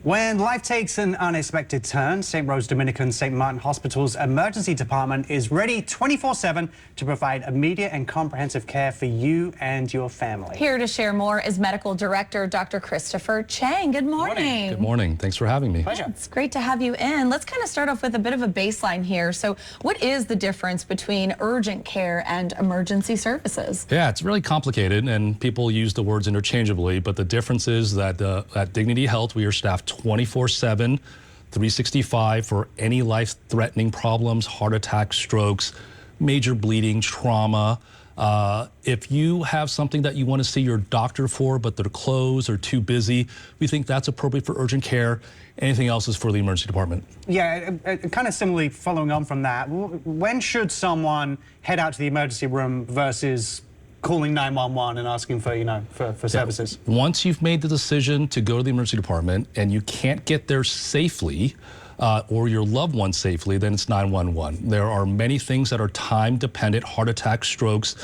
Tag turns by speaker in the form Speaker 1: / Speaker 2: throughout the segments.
Speaker 1: When life takes an unexpected turn, St. Rose Dominican St. Martin Hospital's emergency department is ready 24/7 to provide immediate and comprehensive care for you and your family.
Speaker 2: Here to share more is Medical Director Dr. Christopher Chang. Good morning.
Speaker 3: Good morning. Thanks for having me.
Speaker 1: Pleasure.
Speaker 2: It's great to have you in. Let's kind of start off with a bit of a baseline here. So what is the difference between urgent care and emergency services?
Speaker 3: Yeah, it's really complicated and people use the words interchangeably, but the difference is that at Dignity Health, we are staffed 24/7, 365 for any life-threatening problems, heart attacks, strokes, major bleeding, trauma. If you have something that you want to see your doctor for, but they're closed or too busy, we think that's appropriate for urgent care. Anything else is for the emergency department.
Speaker 1: Yeah, kind of similarly following on from that, when should someone head out to the emergency room versus calling 911 and asking for, for services?
Speaker 3: Once you've made the decision to go to the emergency department and you can't get there safely, or your loved one safely, then it's 911. There are many things that are time dependent: heart attacks, strokes.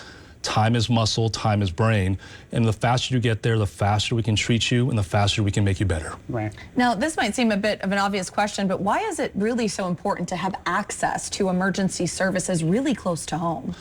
Speaker 3: Time is muscle, time is brain, and the faster you get there, the faster we can treat you and the faster we can make you better.
Speaker 1: Right.
Speaker 2: Now, this might seem a bit of an obvious question, but why is it really so important to have access to emergency services really close to home?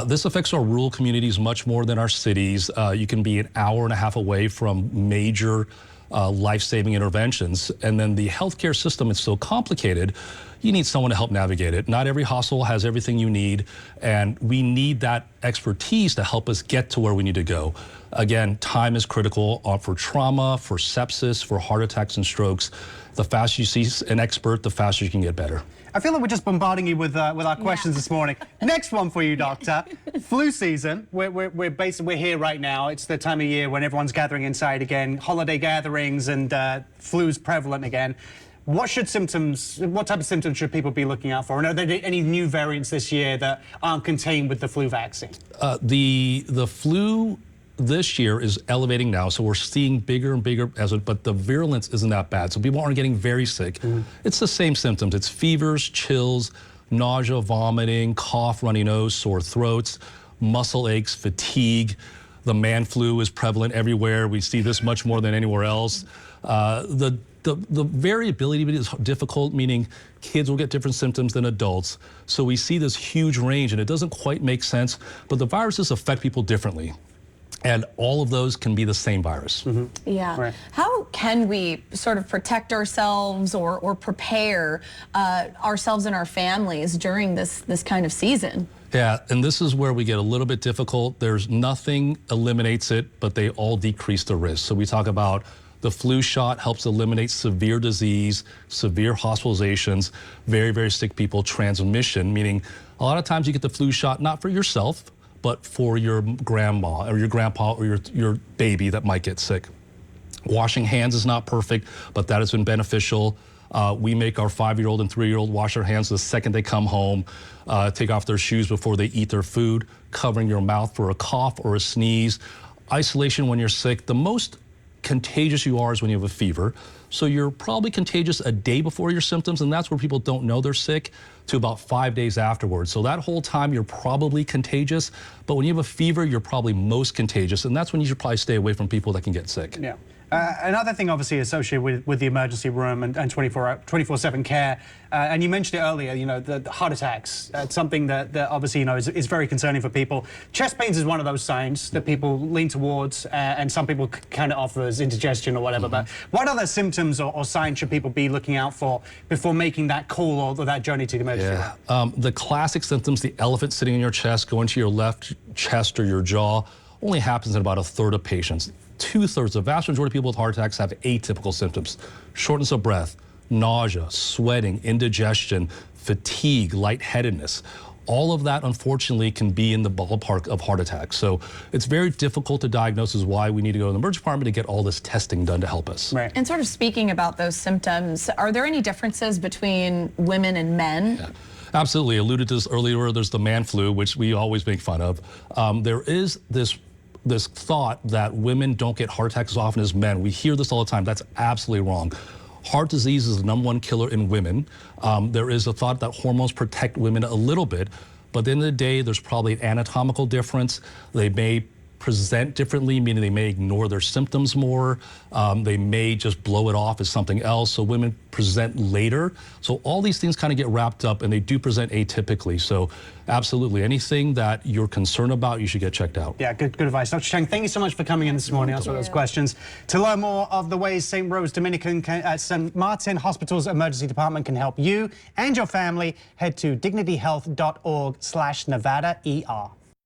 Speaker 3: This affects our rural communities much more than our cities. You can be an hour and a half away from major life-saving interventions, and then the healthcare system is so complicated, you need someone to help navigate it. Not every hospital has everything you need, and we need that expertise to help us get to where we need to go. Again, time is critical for trauma, for sepsis, for heart attacks and strokes. The faster you see an expert, the faster you can get better.
Speaker 1: I feel like we're just bombarding you with our questions this morning. Next one for you, Doctor. Flu season. We're here right now. It's the time of year when everyone's gathering inside again, holiday gatherings, and flu's prevalent again. What type of symptoms should people be looking out for? And are there any new variants this year that aren't contained with the flu vaccine?
Speaker 3: The flu this year is elevating now, so we're seeing bigger and bigger, but the virulence isn't that bad, so people aren't getting very sick. It's the same symptoms. It's fevers, chills, nausea, vomiting, cough, runny nose, sore throats, muscle aches, fatigue. The man flu is prevalent everywhere. We see this much more than anywhere else. The variability is difficult, meaning kids will get different symptoms than adults. So we see this huge range, and it doesn't quite make sense, but the viruses affect people differently. And all of those can be the same virus.
Speaker 2: Yeah.
Speaker 1: Right.
Speaker 2: How can we sort of protect ourselves or prepare ourselves and our families during this kind of season?
Speaker 3: Yeah, and this is where we get a little bit difficult. There's nothing eliminates it, but they all decrease the risk. So we talk about the flu shot helps eliminate severe disease, severe hospitalizations, very, very sick people, transmission, meaning a lot of times you get the flu shot not for yourself, but for your grandma or your grandpa or your baby that might get sick. Washing hands is not perfect, but that has been beneficial. We make our 5-year-old and 3-year-old wash their hands the second they come home, take off their shoes before they eat their food, covering your mouth for a cough or a sneeze. Isolation when you're sick. The most contagious you are is when you have a fever. So you're probably contagious a day before your symptoms, and that's where people don't know they're sick, to about 5 days afterwards. So that whole time you're probably contagious, but when you have a fever, you're probably most contagious, and that's when you should probably stay away from people that can get sick.
Speaker 1: Yeah. Another thing obviously associated with the emergency room and 24/7 care, and you mentioned it earlier, the heart attacks. It's something that obviously, is very concerning for people. Chest pains is one of those signs that people lean towards, and some people kind of offer as indigestion or whatever. But what other symptoms or signs should people be looking out for before making that call or that journey to the emergency room?
Speaker 3: The classic symptoms, the elephant sitting in your chest, going to your left chest or your jaw, only happens in about 1/3 of patients. 2/3, the vast majority of people with heart attacks have atypical symptoms: shortness of breath, nausea, sweating, indigestion, fatigue, lightheadedness. All of that, unfortunately, can be in the ballpark of heart attacks. So it's very difficult to diagnose, is why we need to go to the emergency department to get all this testing done to help us.
Speaker 1: Right.
Speaker 2: And sort of speaking about those symptoms, are there any differences between women and men?
Speaker 3: Yeah. Absolutely. Alluded to this earlier, there's the man flu, which we always make fun of. There is this thought that women don't get heart attacks as often as men. We hear this all the time. That's absolutely wrong. Heart disease is the #1 killer in women. There is a thought that hormones protect women a little bit, but at the end of the day, there's probably an anatomical difference. They may present differently, meaning they may ignore their symptoms more. They may just blow it off as something else. So women present later. So all these things kind of get wrapped up, and they do present atypically. So absolutely, anything that you're concerned about, you should get checked out.
Speaker 1: Yeah, good advice. Dr. Cheng, thank you so much for coming in this morning, answering those questions. To learn more of the ways St. Rose Dominican, St. Martin Hospital's emergency department can help you and your family, head to dignityhealth.org/NevadaER.